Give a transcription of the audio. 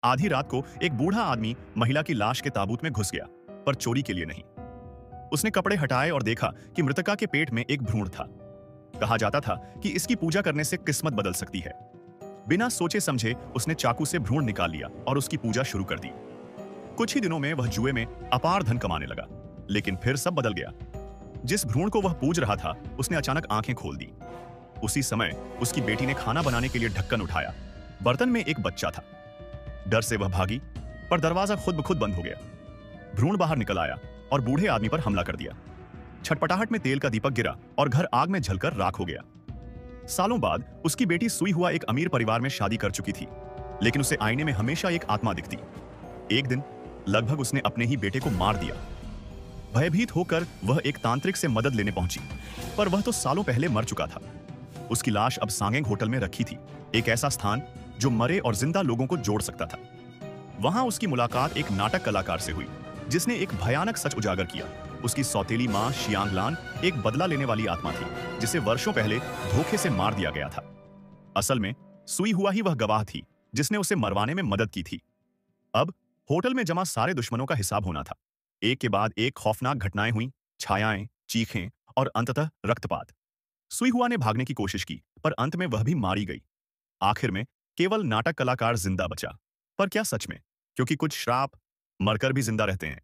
आधी रात को एक बूढ़ा आदमी महिला की लाश के ताबूत में घुस गया, पर चोरी के लिए नहीं। उसने कपड़े हटाए और देखा कि मृतका के पेट में एक भ्रूण था। कहा जाता था कि इसकी पूजा करने से किस्मत बदल सकती है। बिना सोचे समझे उसने चाकू से भ्रूण निकाल लिया और उसकी पूजा शुरू कर दी। कुछ ही दिनों में वह जुए में अपार धन कमाने लगा, लेकिन फिर सब बदल गया। जिस भ्रूण को वह पूज रहा था, उसने अचानक आंखें खोल दी। उसी समय उसकी बेटी ने खाना बनाने के लिए ढक्कन उठाया। बर्तन में एक बच्चा था। डर से वह भागी, पर दरवाजा खुद ब खुद बंद हो गया। भ्रूण बाहर निकल आया और बूढ़े आदमी पर हमला कर दिया। छटपटाहट में तेल का दीपक गिरा और घर आग में जलकर राख हो गया। सालों बाद उसकी बेटी सुई हुआ एक अमीर परिवार में शादी कर चुकी थी, लेकिन उसे आईने में हमेशा एक आत्मा दिखती। एक दिन लगभग उसने अपने ही बेटे को मार दिया। भयभीत होकर वह एक तांत्रिक से मदद लेने पहुंची, पर वह तो सालों पहले मर चुका था। उसकी लाश अब सांगेंग होटल में रखी थी, एक ऐसा स्थान जो मरे और जिंदा लोगों को जोड़ सकता था। वहां उसकी मुलाकात एक नाटक कलाकार से हुई, जिसने एक भयानक सच उजागर किया। उसकी सौतेली मां शियांगलान एक बदला लेने वाली आत्मा थी, जिसे वर्षों पहले धोखे से मार दिया गया था। असल में सुई हुआ ही वह गवाह थी जिसने उसे मरवाने में मदद की थी। अब होटल में जमा सारे दुश्मनों का हिसाब होना था। एक के बाद एक खौफनाक घटनाएं हुई, छायाएं, चीखें और अंततः रक्तपात। सुई हुआ ने भागने की कोशिश की, पर अंत में वह भी मारी गई। आखिर में केवल नाटक कलाकार जिंदा बचा। पर क्या सच में? क्योंकि कुछ श्राप मरकर भी जिंदा रहते हैं।